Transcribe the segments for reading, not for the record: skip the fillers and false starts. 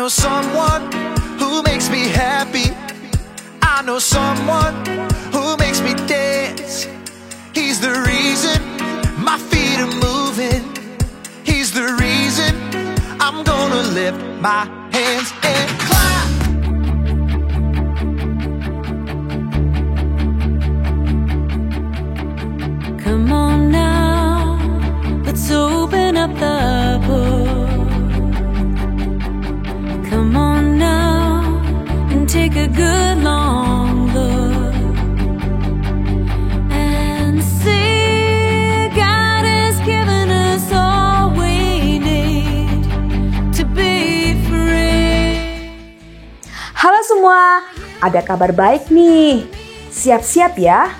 know someone who makes me happy. I know someone who makes me dance. He's the reason my feet are moving. He's the reason I'm gonna lift my hands and clap. Come on now, let's open up the book. Come on now and take a good long look and see God has given us all we need to be free. Halo semua, ada kabar baik nih. Siap-siap ya.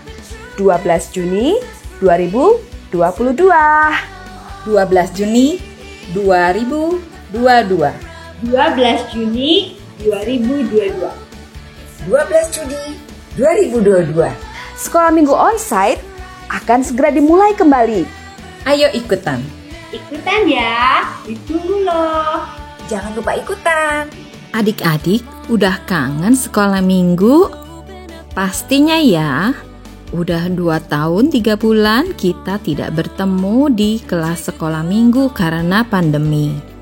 12 Juni 2022. 12 Juni 2022. 12 Juni 2022. 12 Juni 2022. Sekolah Minggu Onsite akan segera dimulai kembali. Ayo ikutan. Ikutan ya, ditunggu loh. Jangan lupa ikutan. Adik-adik udah kangen sekolah minggu? Pastinya ya. Udah 2 tahun 3 bulan kita tidak bertemu di kelas sekolah minggu karena pandemi.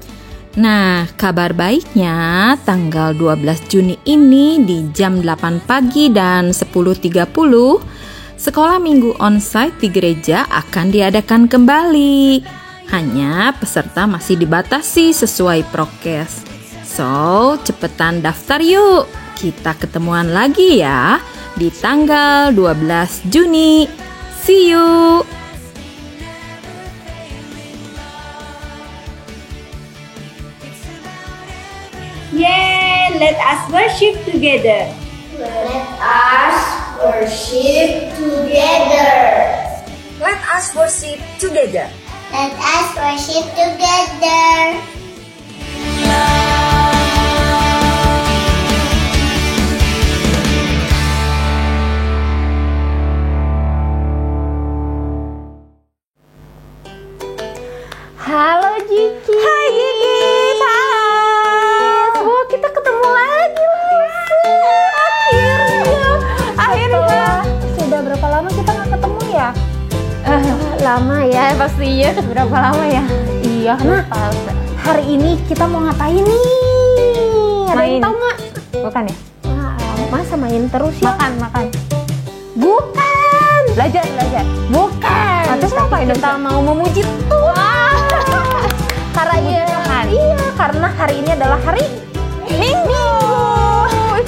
Nah, kabar baiknya tanggal 12 Juni ini di jam 8 pagi dan 10.30 sekolah minggu onsite di gereja akan diadakan kembali. Hanya peserta masih dibatasi sesuai prokes. So, cepetan daftar yuk. Kita ketemuan lagi ya di tanggal 12 Juni. See you! Yay, let us worship together. Let us worship together. Let us worship together. Let us worship together. Halo Jiki. Hai Gigi, hai. Wah, kita ketemu lagi Akhirnya. Sudah berapa lama kita nggak ketemu ya? Lama ya pastinya. Berapa lama ya? Iya. Nah, hari ini kita mau ngapain nih? Ada yang tahu nggak? Bukan ya? Masa main terus ya? Makan. Bukan. Belajar. Bukan. Terus ngapain? Kita mau memuji Tuhan. Karena hari ini adalah hari Minggu.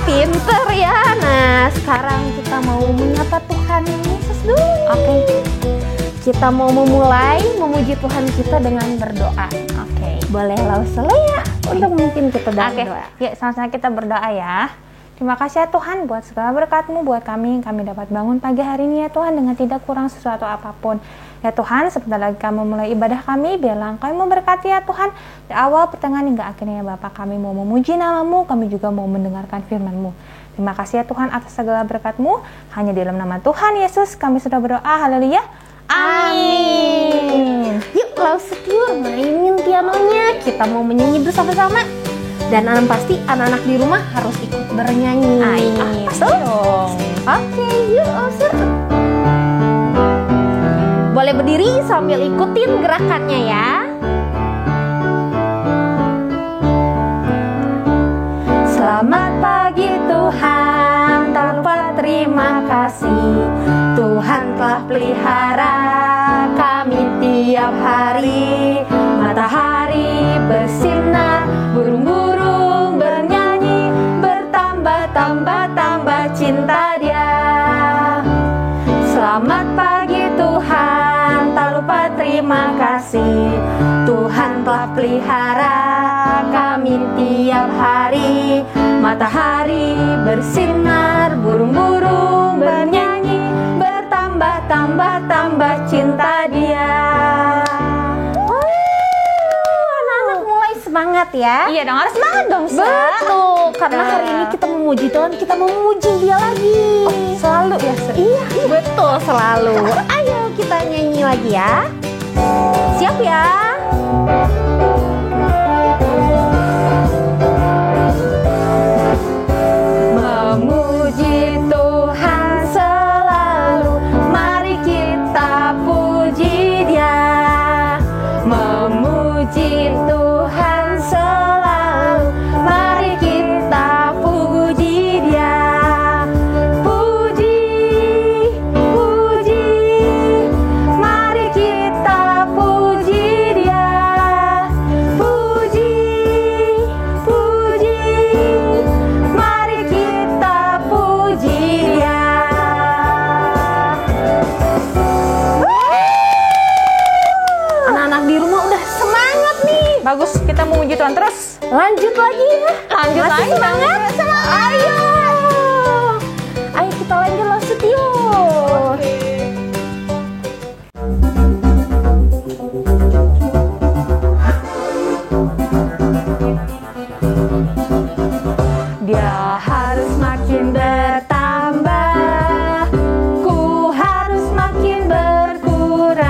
Pinter ya. Nah, sekarang kita mau menyapa Tuhan Yesus dulu. Oke. Kita mau memulai memuji Tuhan kita dengan berdoa. Oke. Boleh langsung ya untuk mungkin kita berdoa. Yuk, sama-sama kita berdoa ya. Terima kasih ya Tuhan buat segala berkat-Mu buat kami dapat bangun pagi hari ini ya Tuhan dengan tidak kurang sesuatu apapun. Ya Tuhan, sebentar lagi kami mulai ibadah kami, biarlah Engkau yang memberkati ya Tuhan. Di awal, pertengahan, hingga akhirnya ya Bapa, kami mau memuji nama-Mu, kami juga mau mendengarkan firman-Mu. Terima kasih ya Tuhan atas segala berkat-Mu. Hanya di dalam nama Tuhan Yesus kami sudah berdoa, haleluya. Amin. Yuk, Laus Setiur, mainin pianonya. Kita mau menyanyi bersama-sama. Dan pasti anak-anak di rumah harus ikut bernyanyi. Pasti dong. Oke, yuk Lausir. Boleh berdiri sambil ikutin gerakannya ya. Selamat pagi Tuhan, tak lupa terima kasih. Tuhan telah pelihara kami tiap hari. Matahari bersinar, burung-burung bernyanyi, bertambah-tambah cinta Dia. Selamat pagi Tuhan, tak lupa terima kasih. Tuhan telah pelihara kami tiap hari. Matahari bersinar, burung-burung bernyanyi, bertambah-tambah cinta Dia. Anak-anak mulai semangat ya. Iya dong, harus semangat dong. Betul, karena hari ini kita memuji Tuhan, kita memuji Dia lagi. Selalu ya, Iya, betul selalu. Ayo kita nyanyi lagi ya. Siap ya? Bagus, kita memuji Tuhan terus. Lanjut lagi ya. Lanjut Masih lagi. semangat? Ayo. Ayo kita lanjut yuk. Dia harus makin bertambah, ku harus makin berkurang.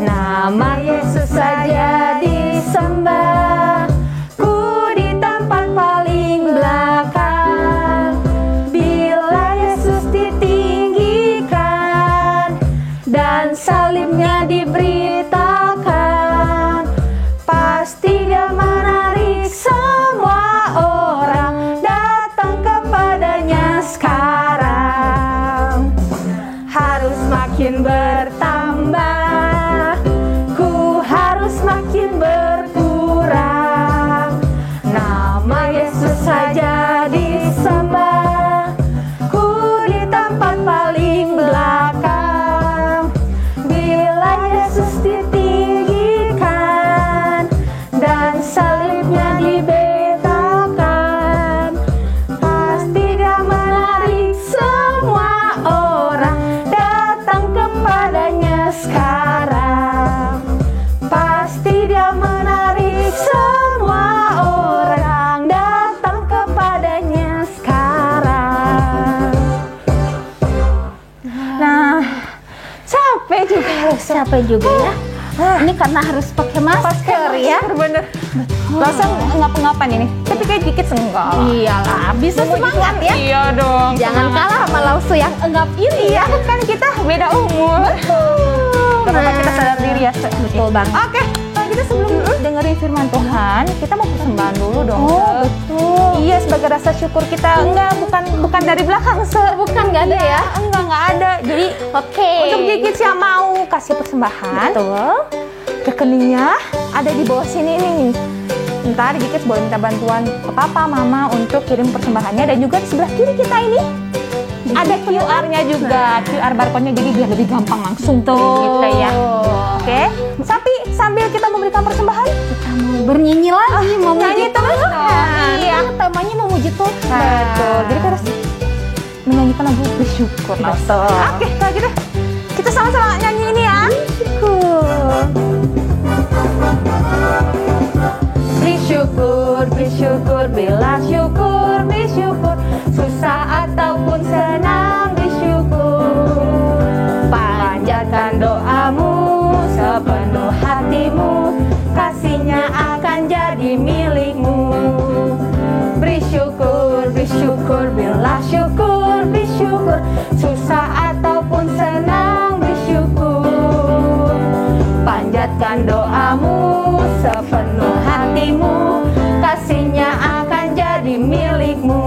Nama Yesus saja disembah, ku di tempat paling belakang. Bila Yesus ditinggikan dan salibnya diberitakan, pasti dia menarik semua orang datang kepadanya sekarang. Harus makin bertambah, ku harus makin berkurang. Nama Yesus saja disembah, ku di tempat paling belakang. Bila Yesus ditinggikan dan salibnya dibentakan, pasti dia menarik semua orang datang kepadanya sekarang. Pasti dia menarik semua orang datang kepadanya sekarang. Nah, capek juga ya. Ini karena harus pakai masker ya. Bener. Langsung ngap-ngapan ini. Tapi kayak dikit enggak. Iyalah, bisa semangat ya. Iya dong. Jangan kalah sama Lausu yang enggap ini ya. Kan kita beda umur. Gak apa-apa, kita sadar diri ya. Betul banget. Oke, kalau gitu sebelum dengerin firman Tuhan, kita mau persembahan dulu dong. Oh, betul. Iya, sebagai rasa syukur kita. Enggak, bukan dari belakang, Bukan, nggak ada ya. Enggak ada. Jadi, Oke. untuk Jikits yang mau kasih persembahan, Betul. rekeningnya ada di bawah sini nih. Ntar Jikits boleh minta bantuan ke papa, mama untuk kirim persembahannya. Dan juga di sebelah kiri kita ini ada QR-nya juga, QR barcode-nya, jadi biar lebih gampang langsung gitu ya. Oke, tapi sambil kita memberikan persembahan, Kita mau bernyanyi lagi, mau nyanyi memuji terus Tuhan. dong. Iya. Temanya memuji Tuhan. Betul, jadi kita harus menyanyikan lagu bersyukur. Betul. Oke, kalau gitu kita sama-sama nyanyi ini ya. Bersyukur, bersyukur, bila syukur, bersyukur, susah ataupun senang bersyukur. Panjatkan doamu sepenuh hatimu, kasihnya akan jadi milikmu. Bersyukur, bersyukur, bila syukur, bersyukur, susah ataupun senang bersyukur. Panjatkan doamu sepenuh hatimu, kasihnya akan jadi milikmu.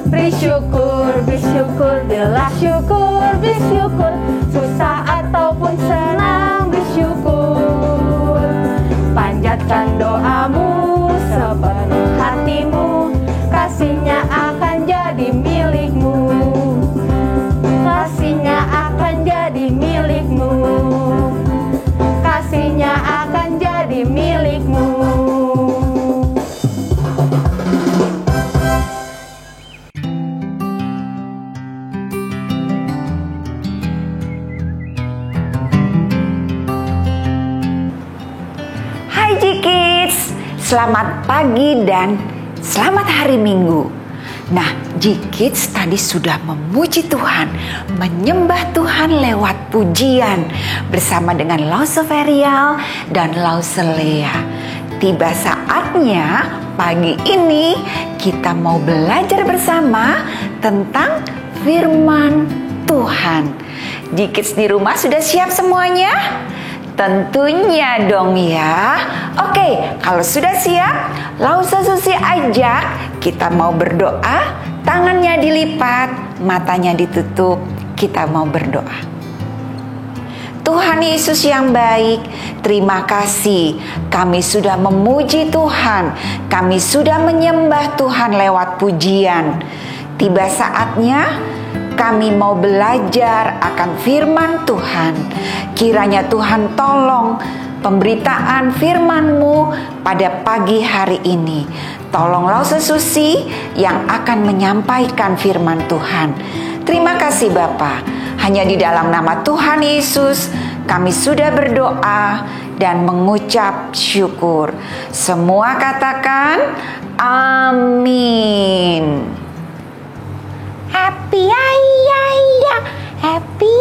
Bersyukur, bersyukur, bila syukur, bersyukur, susah ataupun senang bersyukur. Panjatkan doamu sepenuh hatimu, kasihnya akan jadi milikmu. Kasihnya akan jadi milikmu. Kasihnya akan jadi milikmu. Hai Jikits, selamat pagi dan selamat hari Minggu. Nah, Jikits tadi sudah memuji Tuhan, menyembah Tuhan lewat pujian bersama dengan Lause Ferial dan Lause Lea. Tiba saatnya pagi ini kita mau belajar bersama tentang firman Tuhan. Jikits di rumah sudah siap semuanya? Tentunya dong ya. Oke, kalau sudah siap, Lause Susi ajak kita mau berdoa. Tangannya dilipat, matanya ditutup. Kita mau berdoa. Tuhan Yesus yang baik, terima kasih. Kami sudah memuji Tuhan. Kami sudah menyembah Tuhan lewat pujian. Tiba saatnya kami mau belajar akan firman Tuhan. Kiranya Tuhan tolong pemberitaan firman-Mu pada pagi hari ini. Tolonglah Susi yang akan menyampaikan firman Tuhan. Terima kasih Bapa. Hanya di dalam nama Tuhan Yesus kami sudah berdoa dan mengucap syukur. Semua katakan amin. Happy happy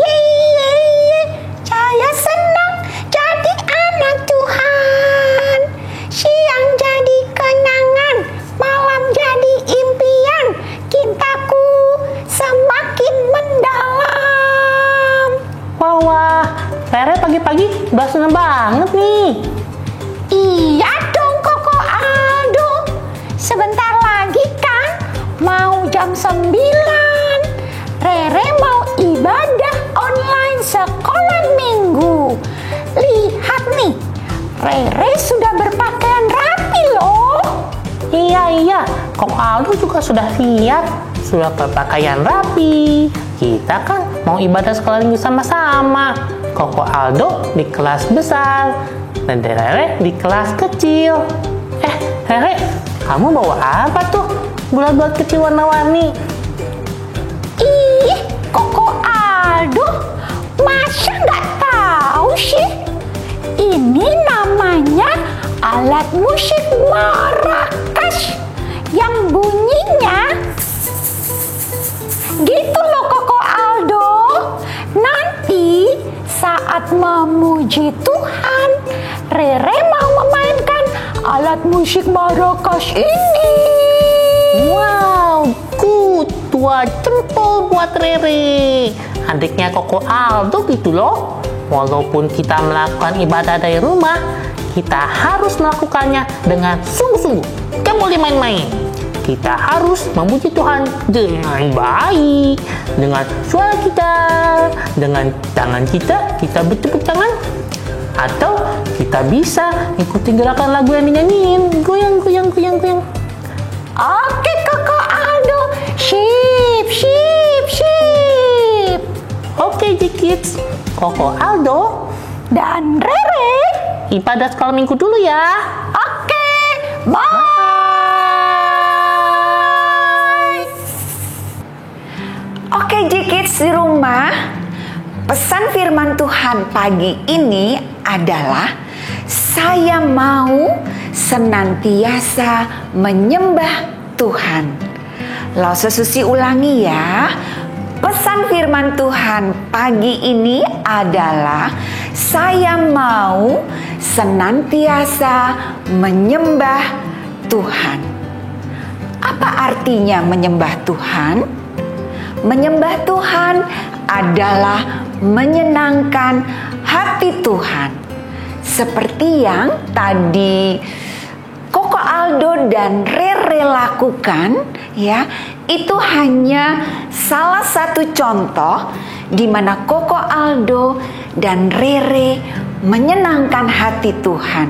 saya senang jadi anak Tuhan. Siang jadi kenangan, malam jadi impian, cintaku semakin mendalam. Wah, Rere pagi-pagi udah seneng banget nih. Iya dong Koko Aldo. Sebentar lagi kan mau jam 9. Rere mau ibadah online sekolah minggu. Lihat nih, Rere sudah berpakaian rapi loh. Iya, Kok Aldo juga sudah siap, sudah berpakaian rapi. Kita kan mau ibadah sekolah minggu sama-sama. Koko Aldo di kelas besar dan Rere di kelas kecil. Rere, kamu bawa apa tuh? Bulat-bulat kecil warna-warni. Ih, Koko Aldo, masa nggak tahu sih? Ini namanya alat musik marakas yang bunyinya gitu loh Koko Aldo. Nanti saat memuji Tuhan, Rere mau memainkan alat musik marakas ini. Wow, tua jempol buat Rere. Adiknya Koko Aldo gitu loh. Walaupun kita melakukan ibadah dari rumah, kita harus melakukannya dengan sungguh-sungguh. Gak boleh main-main. Kita harus memuji Tuhan dengan baik, dengan suara kita, dengan tangan kita bertepuk tangan, atau kita bisa ikuti gerakan lagu yang dinyanyiin, goyang. Oke Koko Aldo, sip. Oke J-Kids, Koko Aldo dan Rere ibadah sekolah minggu dulu ya. Oke, bye. Oke J-Kids di rumah, pesan firman Tuhan pagi ini adalah saya mau senantiasa menyembah Tuhan. Lalu Susi ulangi ya. Pesan firman Tuhan pagi ini adalah saya mau senantiasa menyembah Tuhan. Apa artinya menyembah Tuhan? Menyembah Tuhan adalah menyenangkan hati Tuhan. Seperti yang tadi Koko Aldo dan Rere lakukan, ya, itu hanya salah satu contoh di mana Koko Aldo dan Rere menyenangkan hati Tuhan.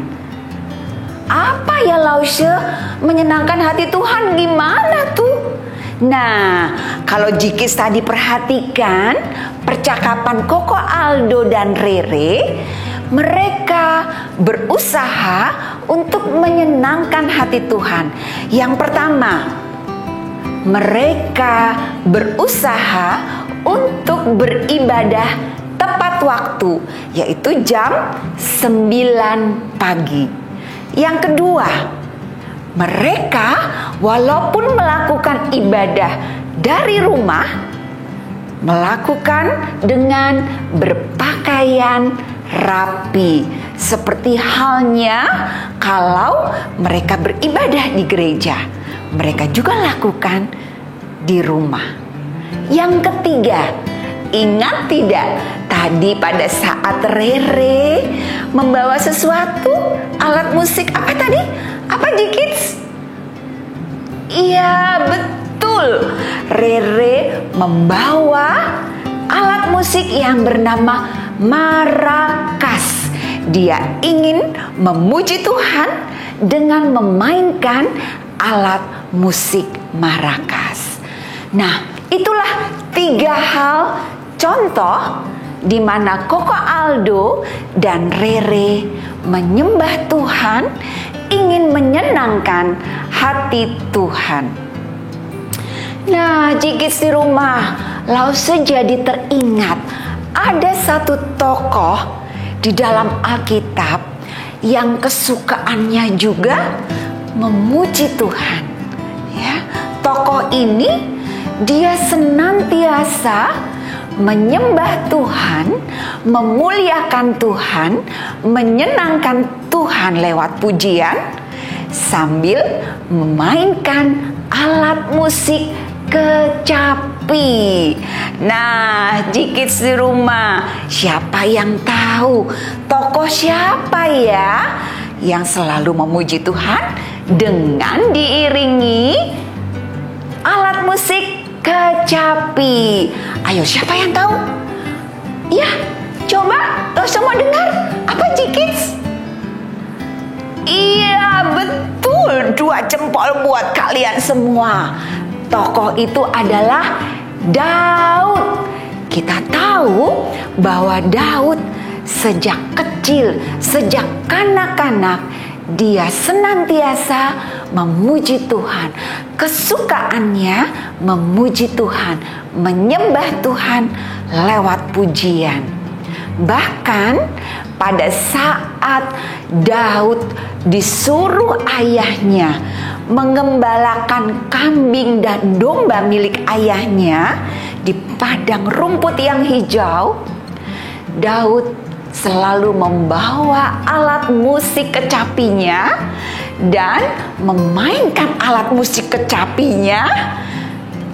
Apa ya Lause? Menyenangkan hati Tuhan gimana tuh? Nah, kalau Jikis tadi perhatikan percakapan Koko Aldo dan Rere, mereka berusaha untuk menyenangkan hati Tuhan. Yang pertama, mereka berusaha untuk beribadah tepat waktu, yaitu jam 9 pagi. Yang kedua, mereka walaupun melakukan ibadah dari rumah, melakukan dengan berpakaian rapi, seperti halnya kalau mereka beribadah di gereja, mereka juga lakukan di rumah. Yang ketiga, ingat tidak tadi pada saat Rere membawa sesuatu, alat musik apa tadi? Apa J-Kids? Iya betul, Rere membawa alat musik yang bernama marakas. Dia ingin memuji Tuhan dengan memainkan alat musik marakas. Nah, itulah 3 hal contoh di mana Koko Aldo dan Rere menyembah Tuhan, ingin menyenangkan hati Tuhan. Nah, jika di rumah, Lause jadi teringat ada satu tokoh di dalam Alkitab yang kesukaannya juga memuji Tuhan. Ya, tokoh ini dia senantiasa menyembah Tuhan, memuliakan Tuhan, menyenangkan Tuhan lewat pujian sambil memainkan alat musik kecapi. Nah, Jikits di rumah, siapa yang tahu tokoh siapa ya yang selalu memuji Tuhan dengan diiringi alat musik kecapi? Ayo, siapa yang tahu? Ya, coba lo semua dengar. Apa, Jikits? Iya, betul. 2 jempol buat kalian semua. Tokoh itu adalah Daud. Kita tahu bahwa Daud sejak kecil, sejak kanak-kanak, dia senantiasa memuji Tuhan. Kesukaannya memuji Tuhan, menyembah Tuhan lewat pujian. Bahkan pada saat Daud disuruh ayahnya mengembalakan kambing dan domba milik ayahnya di padang rumput yang hijau, Daud selalu membawa alat musik kecapinya dan memainkan alat musik kecapinya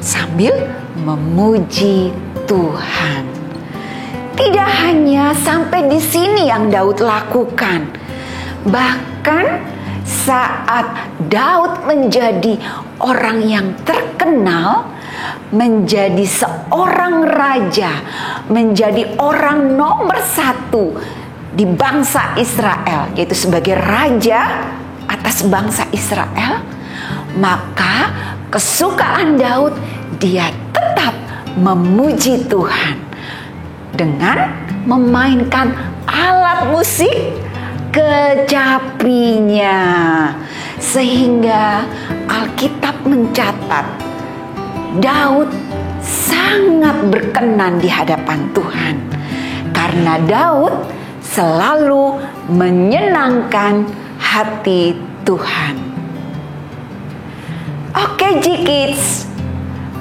sambil memuji Tuhan. Tidak hanya sampai di sini yang Daud lakukan. Bahkan saat Daud menjadi orang yang terkenal, menjadi seorang raja, menjadi orang nomor 1 di bangsa Israel, yaitu sebagai raja atas bangsa Israel, maka kesukaan Daud, dia tetap memuji Tuhan dengan memainkan alat musik kecapinya. Sehingga Alkitab mencatat Daud sangat berkenan di hadapan Tuhan karena Daud selalu menyenangkan hati Tuhan. Oke, Jikits,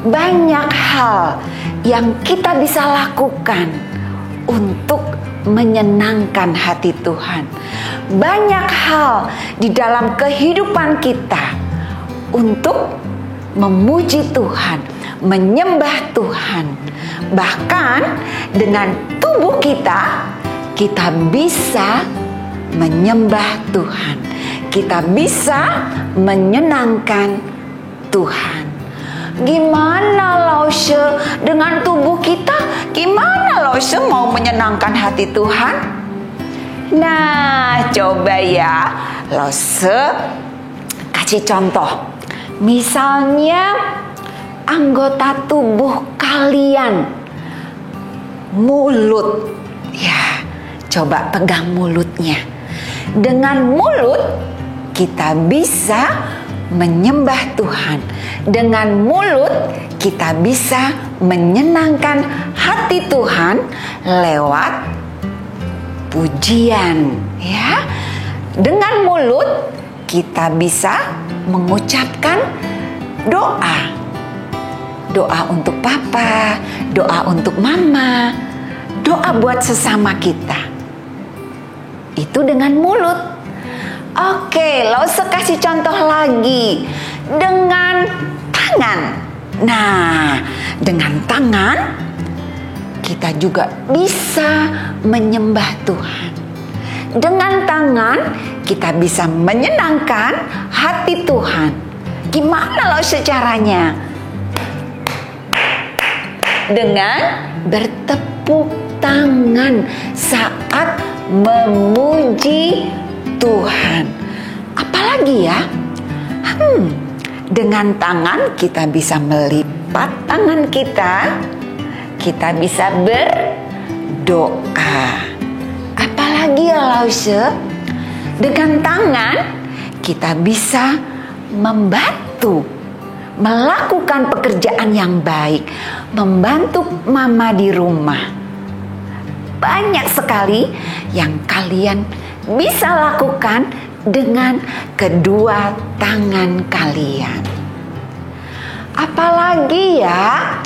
banyak hal yang kita bisa lakukan untuk menyenangkan hati Tuhan. Banyak hal di dalam kehidupan kita untuk memuji Tuhan, menyembah Tuhan. Bahkan dengan tubuh kita, kita bisa menyembah Tuhan. Kita bisa menyenangkan Tuhan. Gimana Lause dengan tubuh kita? Gimana Lause mau menyenangkan hati Tuhan? Nah, coba ya Lause kasih contoh. Misalnya anggota tubuh kalian, mulut. Ya, coba pegang mulutnya. Dengan mulut kita bisa menyembah Tuhan. Dengan mulut kita bisa menyenangkan hati Tuhan lewat pujian, ya. Dengan mulut kita bisa mengucapkan doa. Doa untuk papa, doa untuk mama, doa buat sesama kita. Itu dengan mulut. Oke, Lause kasih contoh lagi dengan tangan. Nah, dengan tangan kita juga bisa menyembah Tuhan. Dengan tangan kita bisa menyenangkan hati Tuhan. Gimana Lause caranya? Dengan bertepuk tangan saat memuji Tuhan. Apalagi ya? Dengan tangan kita bisa melipat tangan kita. Kita bisa doa. Apalagi ya Lause, dengan tangan kita bisa membantu melakukan pekerjaan yang baik, membantu mama di rumah. Banyak sekali yang kalian bisa lakukan dengan kedua tangan kalian. Apalagi ya?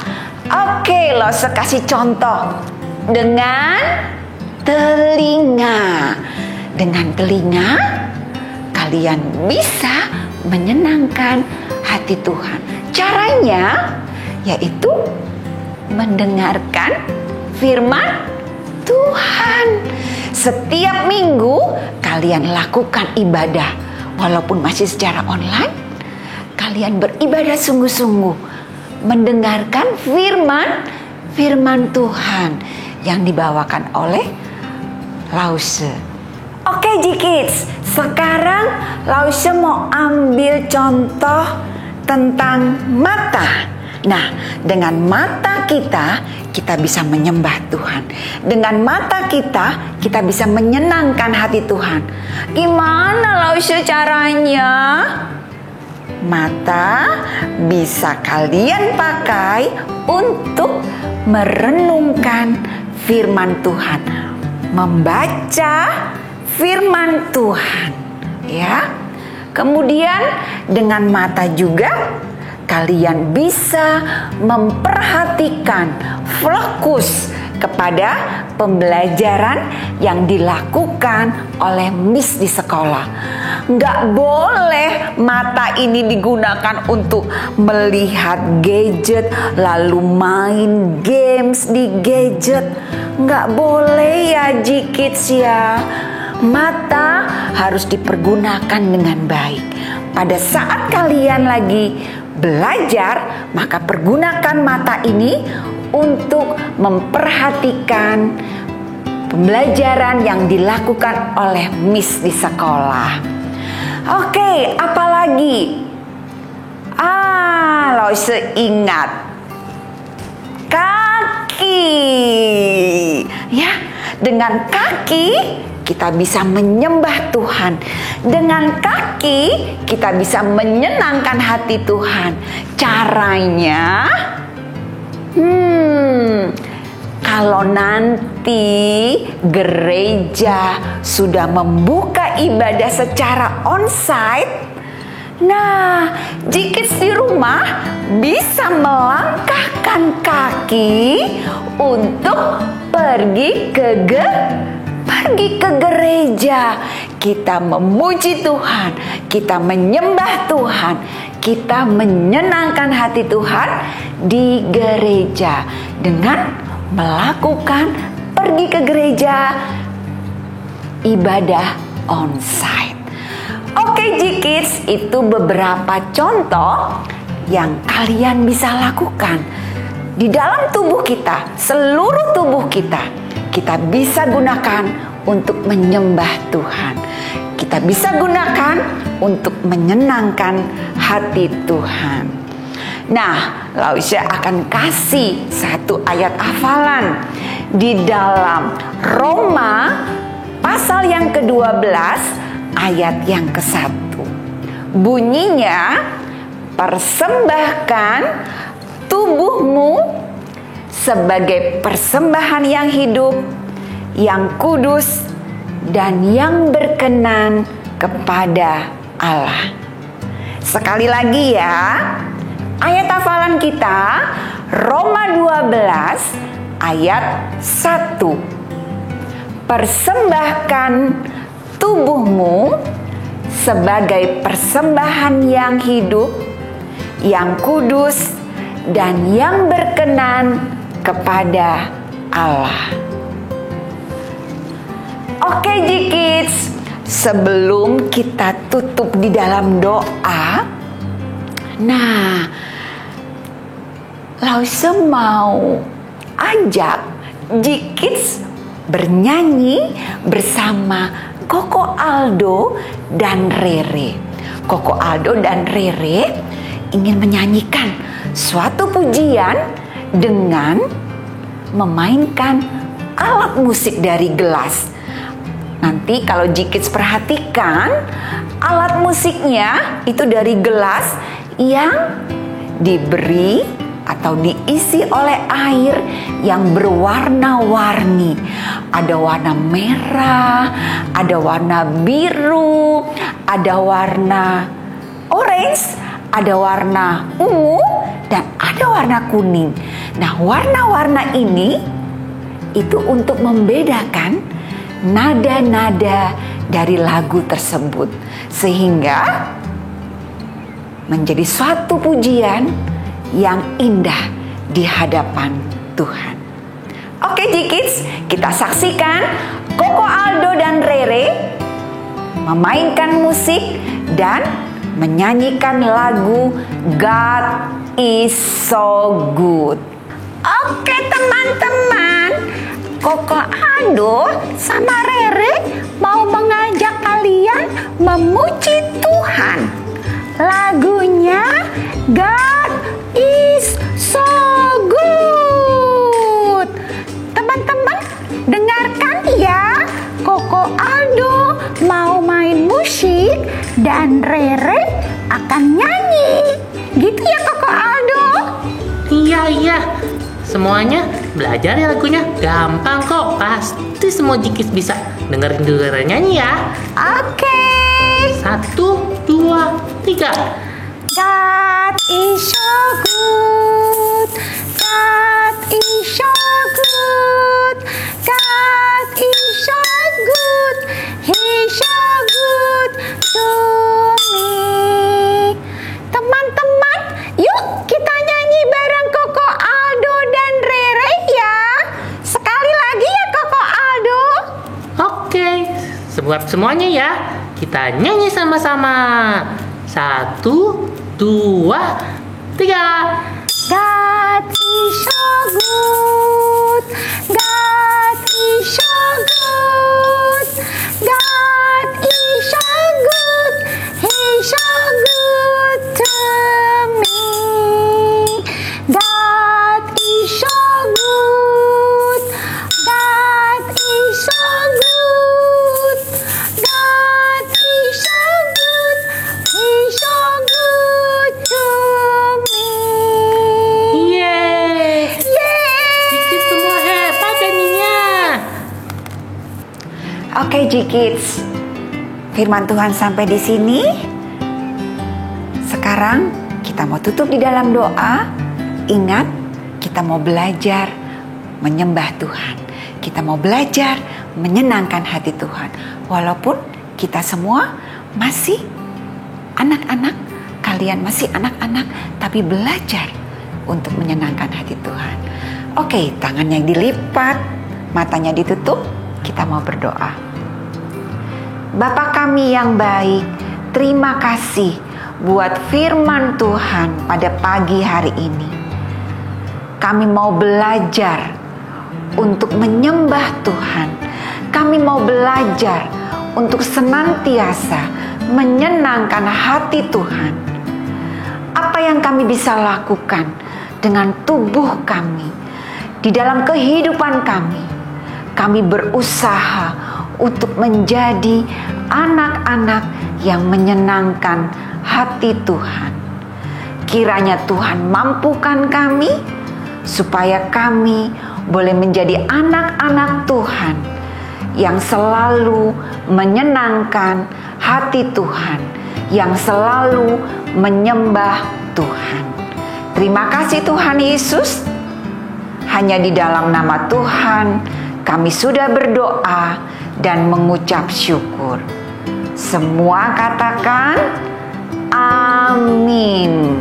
Oke, Lause kasih contoh dengan telinga. Dengan telinga kalian bisa menyenangkan hati Tuhan. Caranya yaitu mendengarkan firman Tuhan. Setiap minggu kalian lakukan ibadah. Walaupun masih secara online, kalian beribadah sungguh-sungguh, mendengarkan firman Tuhan yang dibawakan oleh Lause. Oke G-Kids, sekarang Lause mau ambil contoh tentang mata. Nah, dengan mata kita bisa menyembah Tuhan. Dengan mata kita bisa menyenangkan hati Tuhan. Gimana Lause caranya? Mata bisa kalian pakai untuk merenungkan firman Tuhan, membaca firman Tuhan, ya. Kemudian dengan mata juga kalian bisa memperhatikan, fokus kepada pembelajaran yang dilakukan oleh Miss di sekolah. Nggak boleh mata ini digunakan untuk melihat gadget, lalu main games di gadget. Nggak boleh ya G-Kids ya. Mata harus dipergunakan dengan baik. Pada saat kalian lagi belajar, maka pergunakan mata ini untuk memperhatikan pembelajaran yang dilakukan oleh Miss di sekolah. Oke, apalagi? Lause ingat kaki. Ya, dengan kaki kita bisa menyembah Tuhan. Dengan kaki kita bisa menyenangkan hati Tuhan. Caranya, kalau nanti gereja sudah membuka ibadah secara onsite, nah G-Kids di rumah bisa melangkahkan kaki untuk pergi ke gereja. Kita memuji Tuhan, kita menyembah Tuhan, kita menyenangkan hati Tuhan di gereja dengan melakukan pergi ke gereja, ibadah onsite. Oke G-Kids, itu beberapa contoh yang kalian bisa lakukan di dalam tubuh kita, seluruh tubuh kita bisa gunakan untuk menyembah Tuhan. Kita bisa gunakan untuk menyenangkan hati Tuhan. Nah, Lause akan kasih satu ayat hafalan di dalam Roma pasal yang ke-12 ayat yang ke-1. Bunyinya, persembahkan tubuhmu sebagai persembahan yang hidup, yang kudus, dan yang berkenan kepada Allah. Sekali lagi ya, ayat hafalan kita Roma 12 ayat 1. Persembahkan tubuhmu sebagai persembahan yang hidup, yang kudus, dan yang berkenan kepada Allah. Oke G-Kids, sebelum kita tutup di dalam doa, nah Lause mau ajak G-Kids bernyanyi bersama Koko Aldo dan Rere. Koko Aldo dan Rere ingin menyanyikan suatu pujian dengan memainkan alat musik dari gelas. Nanti kalau G-Kids perhatikan, alat musiknya itu dari gelas yang diberi atau diisi oleh air yang berwarna-warni. Ada warna merah, ada warna biru, ada warna orange, ada warna ungu, dan ada warna kuning. Nah, warna-warna ini itu untuk membedakan nada-nada dari lagu tersebut, sehingga menjadi suatu pujian yang indah di hadapan Tuhan. Oke G-Kids, kita saksikan Koko Aldo dan Rere memainkan musik dan menyanyikan lagu God is so good. Oke teman-teman, Koko Aldo sama Rere mau mengajak kalian memuji Tuhan. Lagunya God is so good. Teman-teman, dengarkan ya. Koko Aldo mau main musik dan Rere akan nyanyi. Gitu ya Koko Aldo? Iya. Semuanya belajar ya lagunya. Gampang kok. Pasti semua G-Kids bisa. Dengerin dulu Rere nyanyi ya. Oke. 1, 2, 3. God is so good. God is so good. God is so good. He's so good to me. Teman-teman, yuk kita nyanyi bareng Koko Aldo dan Rere ya. Sekali lagi ya Koko Aldo. Oke, buat semuanya ya. Kita nyanyi sama-sama. 1, 2, 3. God is so good. God is so good. God is so good. He's so good to me. God is so good. God is so good. God is so good. He's so good to me. Yeay. G-Kids semua hebat nyanyinya. Oke G-Kids, firman Tuhan sampai di sini. Sekarang kita mau tutup di dalam doa. Ingat, kita mau belajar menyembah Tuhan. Kita mau belajar menyenangkan hati Tuhan. Walaupun kita semua masih anak-anak, kalian masih anak-anak, tapi belajar untuk menyenangkan hati Tuhan. Oke, tangannya dilipat, matanya ditutup, kita mau berdoa. Bapa kami yang baik, terima kasih buat firman Tuhan pada pagi hari ini. Kami mau belajar untuk menyembah Tuhan. Kami mau belajar untuk senantiasa menyenangkan hati Tuhan. Apa yang kami bisa lakukan dengan tubuh kami, di dalam kehidupan kami, kami berusaha untuk menjadi anak-anak yang menyenangkan hati Tuhan. Kiranya Tuhan mampukan kami supaya kami boleh menjadi anak-anak Tuhan yang selalu menyenangkan hati Tuhan, yang selalu menyembah Tuhan. Terima kasih Tuhan Yesus. Hanya di dalam nama Tuhan kami sudah berdoa dan mengucap syukur. Semua katakan amin.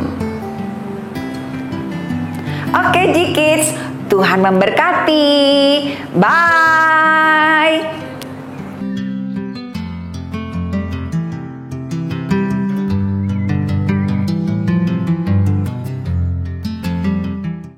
Oke G-Kids, Tuhan memberkati. Bye.